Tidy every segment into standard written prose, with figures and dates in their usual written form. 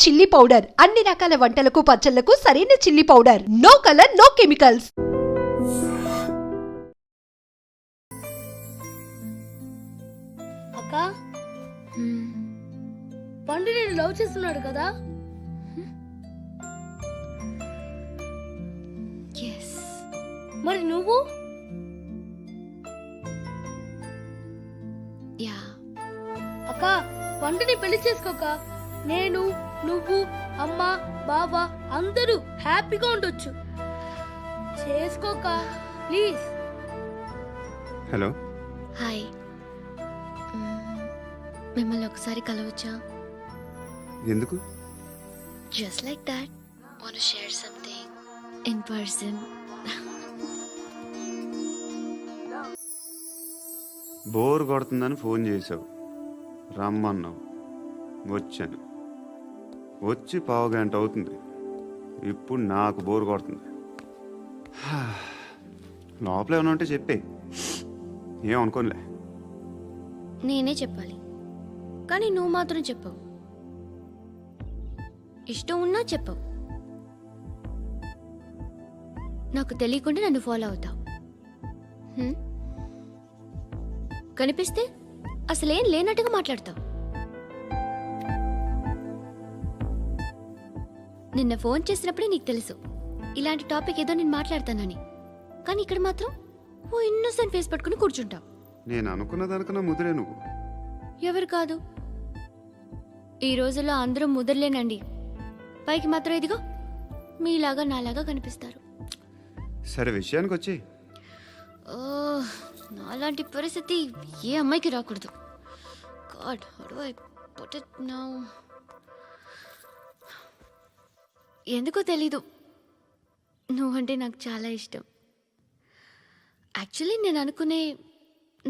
Chilli powder అన్ని రకాల వంటలకు పచ్చళ్లకు సరైన chilli powder. No colour, no chemicals. అక్క పండు నేను లవ్ చేస్తున్నాడు కదా. మరి నువ్వు? అక్క పండుని పెళ్లి చేసుకోక నేను, నువ్వు, అమ్మ, బావ అందరూ హ్యాపీగా ఉండొచ్చు. చేసుకోక ప్లీజ్. Hello, hi. మిమ్మల్ని ఒకసారి కలవచ్చా? ఎందుకు? Just like that. Want to share something in person. Bore కొడుతుందని ఫోన్ చేసావు, రమ్మన్నావు, వచ్చాను. వచ్చి పావు గంట అవుతుంది. ఇప్పుడు నాకు బోర్ కొడుతుంది. లోపల ఏమైనా ఉంటే చెప్పే, ఏమనుకోనిలే. నేనే చెప్పాలి, కానీ నువ్వు మాత్రం చెప్పవు. ఇష్టం ఉన్నా చెప్పవు. నాకు తెలియకుండా నన్ను ఫాలో అవుతావు. కనిపిస్తే అసలేం లేనట్టుగా మాట్లాడతావు. నిన్న ఫోన్ చేసినప్పుడే నీకు తెలుసు ఇలాంటి టాపిక్ ఏదో నేను మాట్లాడతానని. కానీ ఇక్కడ మాత్రం ఓ ఇన్నోసెంట్ ఫేస్ పట్టుకుని కూర్చుంటావు. నేను అనుకున్నదానికన్నా ముదిరే నువ్వు. ఎవరు కాదు, ఈ రోజుల్లో అందరూ ముదరలేనండి. పైకి మాత్రం ఇదిగో మీలాగా నాలాగా కనిపిస్తారు. సరే, విషయానికి వచ్చి. నాలాంటి పరిస్థితి ఏ అమ్మాయికి రాకూడదు. God, how do I put it now? ఎందుకో తెలీదు, నువ్వంటే నాకు చాలా ఇష్టం. యాక్చువల్లీ నేను అనుకునే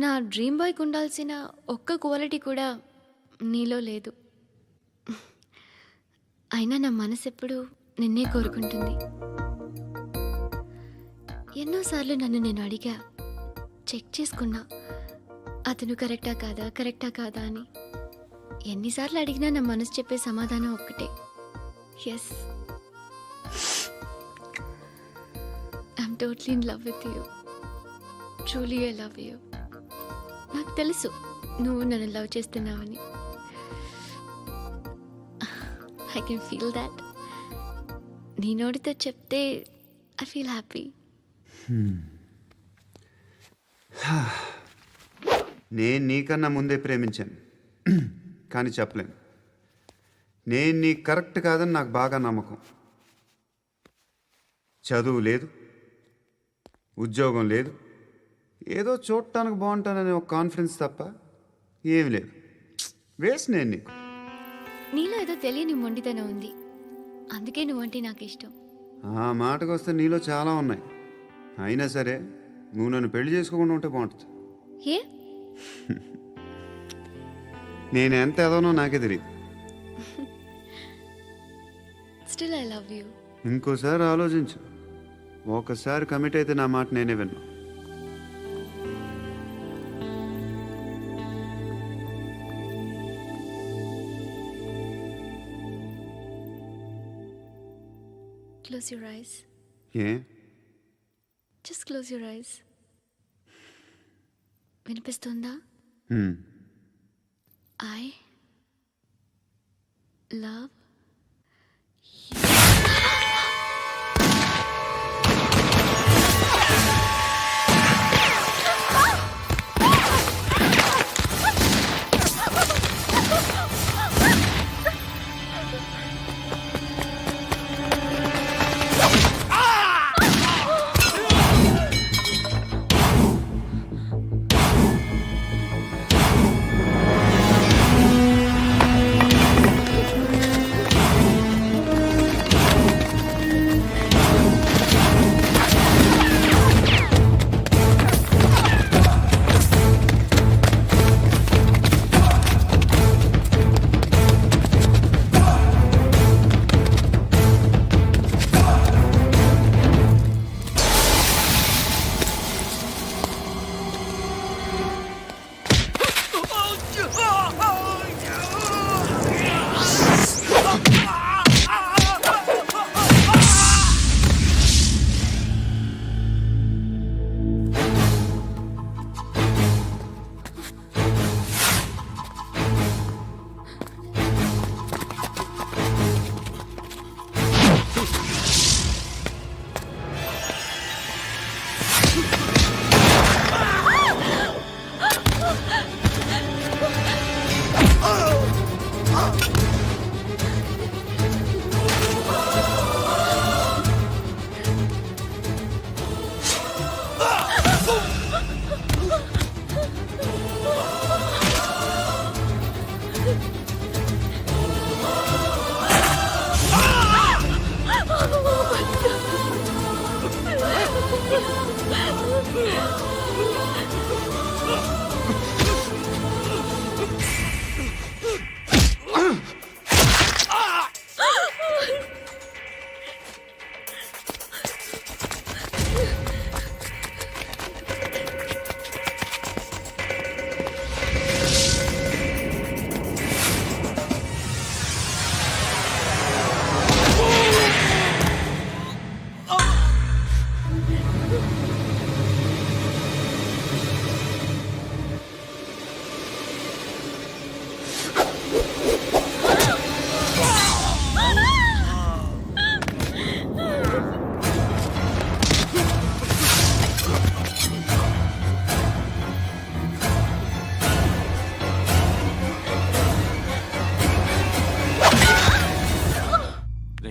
నా డ్రీమ్ బాయ్కి ఉండాల్సిన ఒక్క క్వాలిటీ కూడా నీలో లేదు. అయినా నా మనసు ఎప్పుడు నిన్నే కోరుకుంటుంది. ఎన్నోసార్లు నన్ను నేను అడిగా, చెక్ చేసుకున్నా అతను కరెక్టా కాదా అని. ఎన్నిసార్లు అడిగినా నా మనసు చెప్పే సమాధానం ఒక్కటే, yes, I'm totally in love with you. Truly I love you. నాకు తెలుసు నువ్వు నన్ను లవ్ చేస్తున్నావని. I can feel that. నీ నోటితో చెప్తే ఐ ఫీల్ హ్యాపీ. నేను నీకన్నా ముందే ప్రేమించాను, కానీ చెప్పలేను. నేను నీకు కరెక్ట్ కాదని నాకు బాగా నమ్మకం. చదువు లేదు, ఉద్యోగం లేదు, ఏదో చూడటానికి బాగుంటాననే ఒక కాన్ఫిడెన్స్ తప్ప ఏమి లేదు. వేస్ట్ నేను నీకు. నీలో ఏదో తెలియని మొండితనం ఉంది, అందుకే నువ్వంటే నాకు ఇష్టం. ఆ మాటకు వస్తే నీలో చాలా ఉన్నాయి. అయినా సరే నువ్వు నన్ను పెళ్లి చేసుకోకుండా ఉంటే బాగుంటుంది. ఏ? నేను ఎంత ఎదవనో నాకే తెలియదు. Still I love you. ఇంకోసారి ఆలోచించు. ఒకసారి కమిట్ అయితే నా మాట నేనే విన్నా. Close your eyes. A? Just close your eyes. వినిపిస్తుందా? I love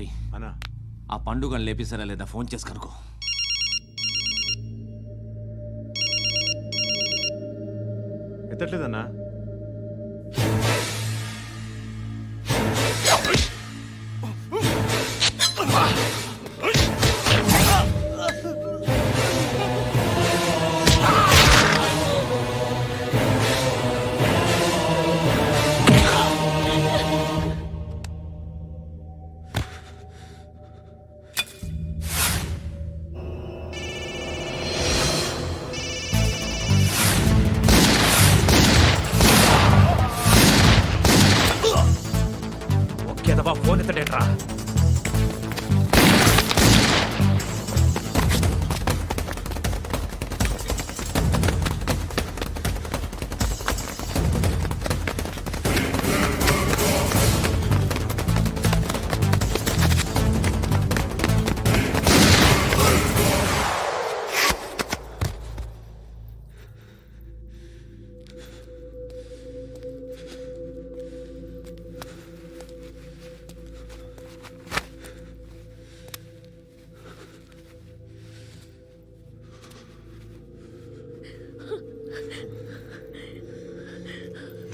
రేయ్ అన్నా ఆ పండుగను లేపిస్తారా లేదా ఫోన్ చేసి కనుకో. ఎత్తట్లేదన్నా. ఒకేదవా ఫోన్ ఎత్తడేట్రా.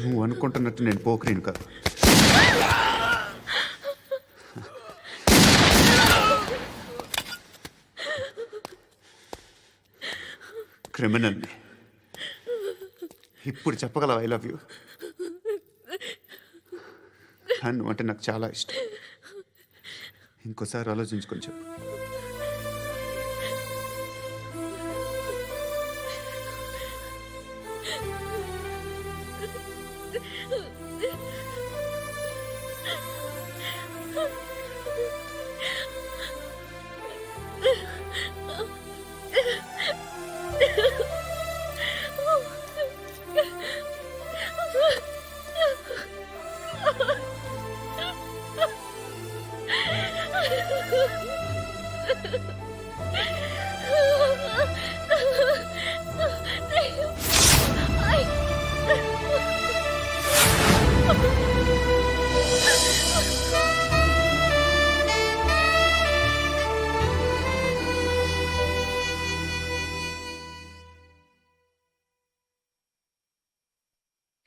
నువ్వు అనుకుంటున్నట్టు నేను పోకరేను కాదు. క్రిమినల్ని. ఇప్పుడు చెప్పగలవు ఐ లవ్ యూ. నువ్వు అంటే నాకు చాలా ఇష్టం. ఇంకోసారి ఆలోచించుకొని చెప్పు.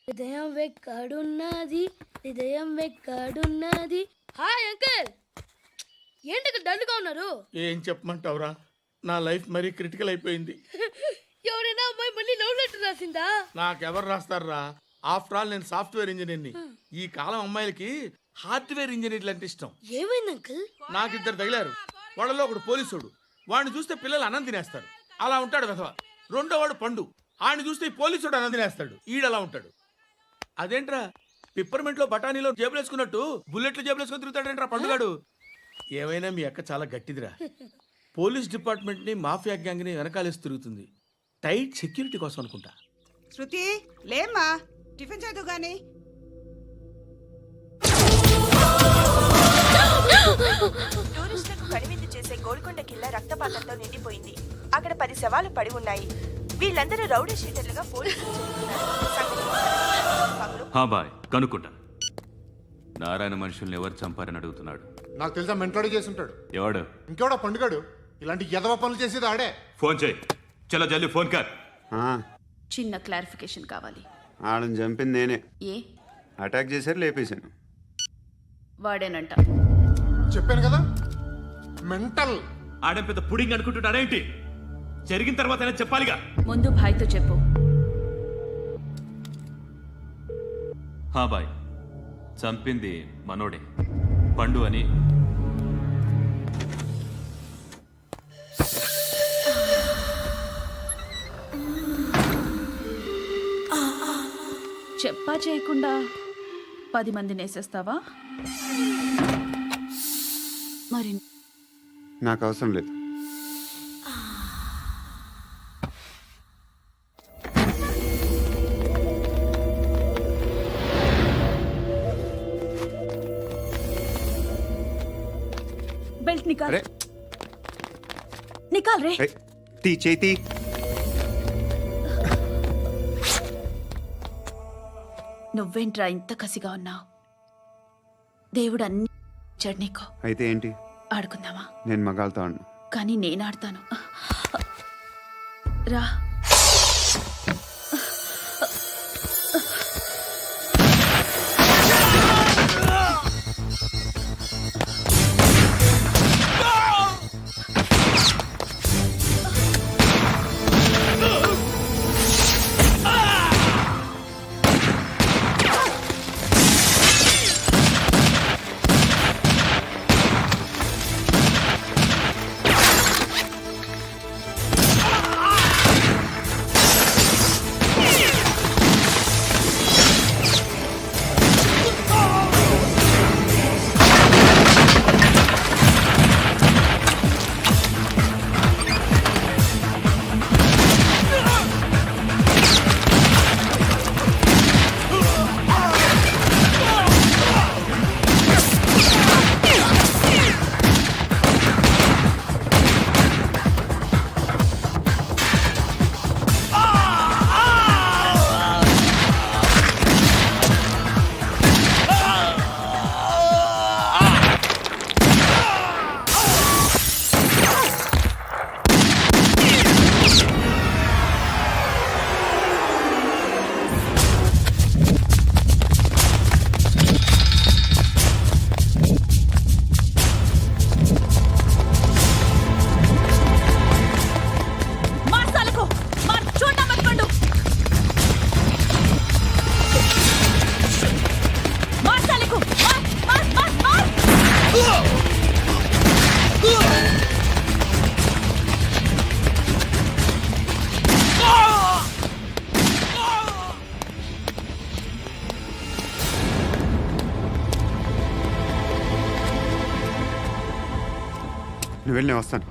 హృదయం వెక్కడున్నది, హృదయం వెక్కడున్నది. హాయ్ అంకుల్, ఏంటి డల్గా ఉన్నారు? ఏం చెప్పమంటావురా, నా లైఫ్ మరీ క్రిటికల్ అయిపోయింది. ఎవరైనా అమ్మాయి మళ్ళీ లవ్ లెటర్ రాసిందా? నాకెవరు రాస్తారా? ఆఫ్టర్ ఆల్ నేను సాఫ్ట్వేర్ ఇంజనీర్ని. ఈ కాలం అమ్మాయిలకి హార్డ్వేర్ ఇంజనీర్లు అంటే ఇష్టం. ఏమైంది అంకుల్? నాకు ఇద్దరు తగిలారు. వాళ్ళలో ఒకడు పోలీసుడు. వాడిని చూస్తే పిల్లలు అన్నం తినేస్తారు, అలా ఉంటాడు వెధవ. రెండో వాడు పండు. ఆడిని చూస్తే ఈ పోలీసుడు అన్నం తినేస్తాడు, ఈడలా ఉంటాడు. అదేంట్రా పిప్పర్మెంట్ లో బఠానీలో జేబులు వేసుకున్నట్టు బుల్లెట్లు జేబులు వేసుకుని తిరుగుతాడేంట్రా పండుగాడు. ఏమైనా మీ అక్క చాలా గట్టిదిరా. పోలీస్ డిపార్ట్మెంట్ ని మాఫియా గ్యాంగ్ ని వెనకాలేసి తిరుగుతుంది. టైట్ సెక్యూరిటీ కోసం అనుకుంటా. శృతి లేమ్మా, టిఫిన్ చేద్దు గాని. టూరిస్టులకు కనువిందు చేసే గోల్కొండ కిల్లా రక్తపాతంతో నిండిపోయింది. అక్కడ 10 శవాలు పడి ఉన్నాయి. వీళ్ళందరూ రౌడీ షీటర్లుగా పోలీసులు బాయ్ కనుక్కుంటా. నారాయణ మనుషుల్ని ఎవరు చంపారని అడుగుతున్నాడు. నాకు తెలుసా మెంటోడి చేసి ఉంటాడు. ఎవడు? ఇంకెవడా పండుగాడు. ఇలాంటి ఎదవ పనులు చేసేది ఆడే. ఫోన్ చేయి. చలో జల్లి ఫోన్ కర్. చిన్న క్లారిఫికేషన్ కావాలి. ఆడని చంపింది నేనే. ఏ అటాక్ చేశారు, లేపేశాను. వాడేనంట. చెప్పాను కదా మెంటల్. ఆడేం పెద్ద పుడింగ్ అనుకుంటున్నాడేంటి? జరిగిన తర్వాత అయినా చెప్పాలిగా. ముందు భాయ్తో చెప్పు. బాయ్ చంపింది మనోడే, పండు అని. చెప్పా చేయకుండా 10 మందిని వేసేస్తావా? మరి నాకు అవసరం లేదు. బెల్ట్ నికాల్. నికాల్ రే. తీ చేతి. నువ్వేంట్రా ఇంత కసిగా ఉన్నావు? దేవుడు అన్ని ఇచ్చాడు నీకు. అయితే ఏంటి? ఆడుకుందామా? నేను మగాళ్ళతో ఆడను. కానీ నేను ఆడతాను. రా. నువ్వు వెళ్ళి నేను వస్తాను.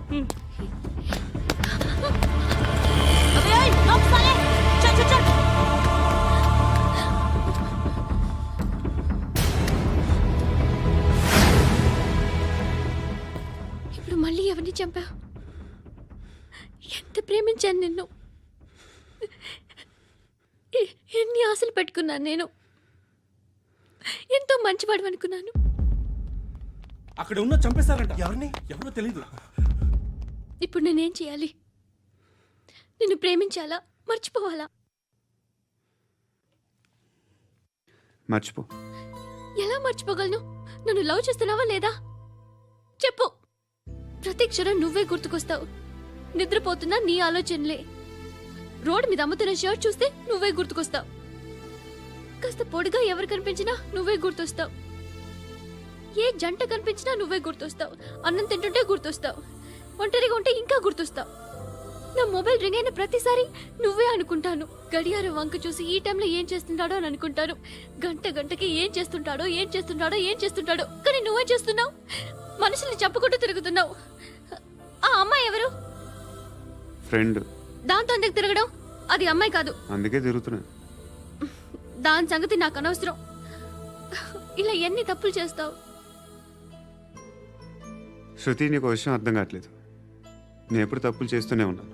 ఇప్పుడు మళ్ళీ ఎవరిని చంపా? ఎంత ప్రేమించాను నిన్ను, ఎన్ని ఆశలు పెట్టుకున్నాను నేను. ఎంతో మంచివాడు అనుకున్నాను. అక్కడ ఉన్న చంపేశారంట. ఎవరిని? ఎవరో తెలీదు. ఇప్పుడు నేనేం చేయాలి? నిన్ను ప్రేమించాలా, మర్చిపోవాలా? మర్చిపో. ఎలా మర్చిపోగలను? నన్ను లవ్ చేస్తున్నావా లేదా చెప్పు. ప్రతి క్షణం నువ్వే గుర్తుకొస్తావు. నిద్రపోతున్నా నీ ఆలోచనలే. రోడ్డు మీద అమ్ముతున్న షర్ట్ చూస్తే నువ్వే గుర్తుకొస్తావు. కాస్త పొడిగా ఎవరు కనిపించినా నువ్వే గుర్తొస్తావు. ఏ జంట కనిపించినా నువ్వే గుర్తొస్తావు. అన్నం తింటుంటే గుర్తొస్తావు. ఒంటరిగా ఉంటే ఇంకా గుర్తొస్తావు. నా మొబైల్ రింగ్ అయిన ప్రతిసారి నువ్వే అనుకుంటాను. గడియారం వంక చూసి ఈ టైంలో ఏం చేస్తుంటాడో అని అనుకుంటాను. గంట గంటకి ఏం చేస్తుంటాడో కానీ నువ్వే చేస్తున్నావు. మనుషుల్ని చంపుకుంటూ తిరుగుతున్నావు. ఆ అమ్మాయి ఎవరు? ఫ్రెండ్. దాంతో ఎందుకు తిరగడం? అది అమ్మాయి కాదు. అందుకే తిరుగుతున్నా. దాని సంగతి నాకు అనవసరం. ఇలా ఎన్ని తప్పులు చేస్తావు? శృతి, నీకు విషయం అర్థం కావట్లేదు. నేను ఎప్పుడు తప్పులు చేస్తూనే ఉన్నాను.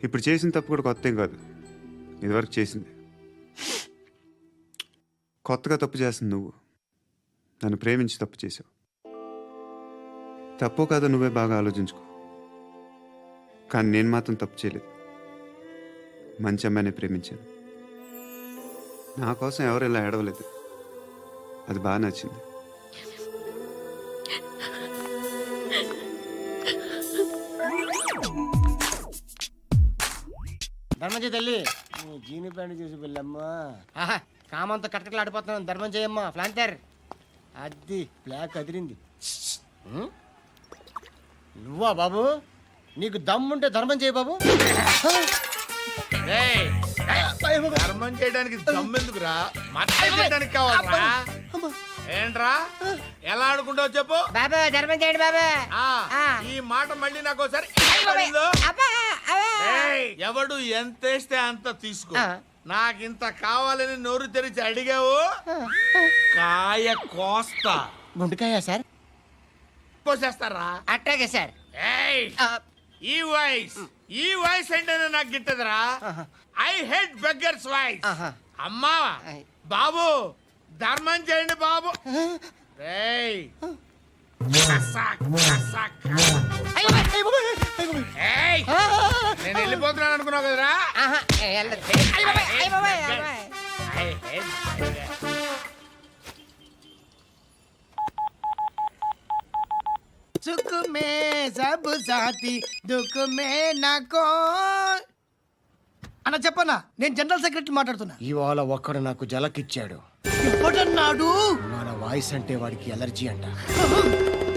ఇప్పుడు చేసిన తప్పు కూడా కొత్త ఏం కాదు, ఇదివరకు చేసింది. కొత్తగా తప్పు చేస్తుంది నువ్వు. నన్ను ప్రేమించి తప్పు చేసావు. తప్పో కాదో నువ్వే బాగా ఆలోచించుకో. కానీ నేను మాత్రం తప్పు చేయలేదు. మంచి అమ్మాయిని ప్రేమించాను. నా కోసం ఎవరు ఇలా ఏడవలేదు. అది బాగా నచ్చింది. ధర్మం తల్లి, జీని ప్యాంట్ చూసి వెళ్ళమ్మా. కామంతో కట్టకలాడిపోతున్నాను. ధర్మం చేయమ్మా. ఫ్లాంటర్ అది బ్లాక్ అదిరింది. నువ్వా బాబు? నీకు దమ్ముంటే ధర్మం చేయ బాబు. ధర్మం చేయడానికి దమ్మెందుకురా? మాట్లాడడానికి కావాలరా? ఏంట్రా ఎలా ఆడుకుంటావు చెప్పు. బాబా ధర్మం చేయండి బాబా. ఈ మాట మళ్ళీ నాకు ఒకసారి ఎవడు ఎంత వేస్తే అంత తీసుకో. నాకింత కావాలని నోరు తెరిచి అడిగావు, కాయ కోస్తా. గుండెకాయ సార్? కోసేస్తారా? అట్టాగే సార్. ఈ వాయిస్ ఏంటనే నాకు గిట్టదురా. I hate beggars voice. అమ్మా బాబు ధర్మం చేయండి బాబు. రేయ్ నేను వెళ్ళిపోతున్నాను అనుకున్నావు కదరా సుఖ మే సబ్ సాతి దుఃఖ మే నాకో అన్న చెప్పన్నా, నేను జనరల్ సెక్రటరీ మాట్లాడుతున్నా. ఇవాళ ఒక్కడు నాకు జలకిచ్చాడు. ఎవడన్నాడు? మన వాయిస్ అంటే వాడికి ఎలర్జీ అంట,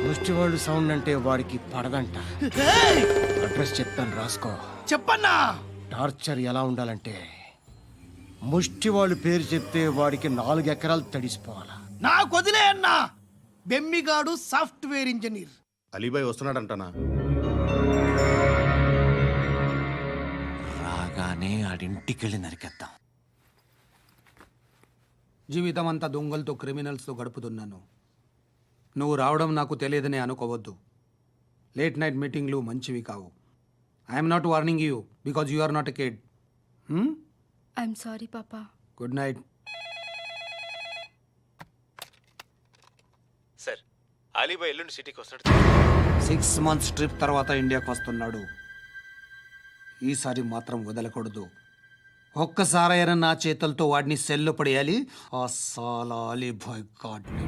ముష్టి వాళ్ళు సౌండ్ అంటే వాడికి పడదంట. అడ్రస్ చెప్తాను, రాసుకో. చెప్పన్నా. టార్చర్ ఎలా ఉండాలంటే ముష్టి వాళ్ళు పేరు చెప్తే వాడికి 4 ఎకరాలు తడిసిపోవాలా. నాకు వదిలే అన్నా. బెమ్మిగాడు సాఫ్ట్వేర్ ఇంజనీర్. అలీబాయ్ వస్తున్నాడంటనా? రాగానే ఆడింటికెళ్ళి నరికేద్దాం. జీవితం అంతా దొంగలతో క్రిమినల్స్తో గడుపుతున్నాను. నువ్వు రావడం నాకు తెలియదని అనుకోవద్దు. లేట్ నైట్ మీటింగ్లు మంచివి కావు. I'm not warning you because you are not a kid. I'm sorry పాపా. Good night. సార్, అలీబాయ్ ఎల్లుండి సిటీకి వస్తాడు. 6 months ట్రిప్ తర్వాత ఇండియాకి వస్తున్నాడు. ఈసారి మాత్రం వదలకూడదు. ఒక్కసారైనా నా చేతులతో వాడిని సెల్లు పడేయాలి. ఆ సాలా అలీబాయ్ గాడ్ని.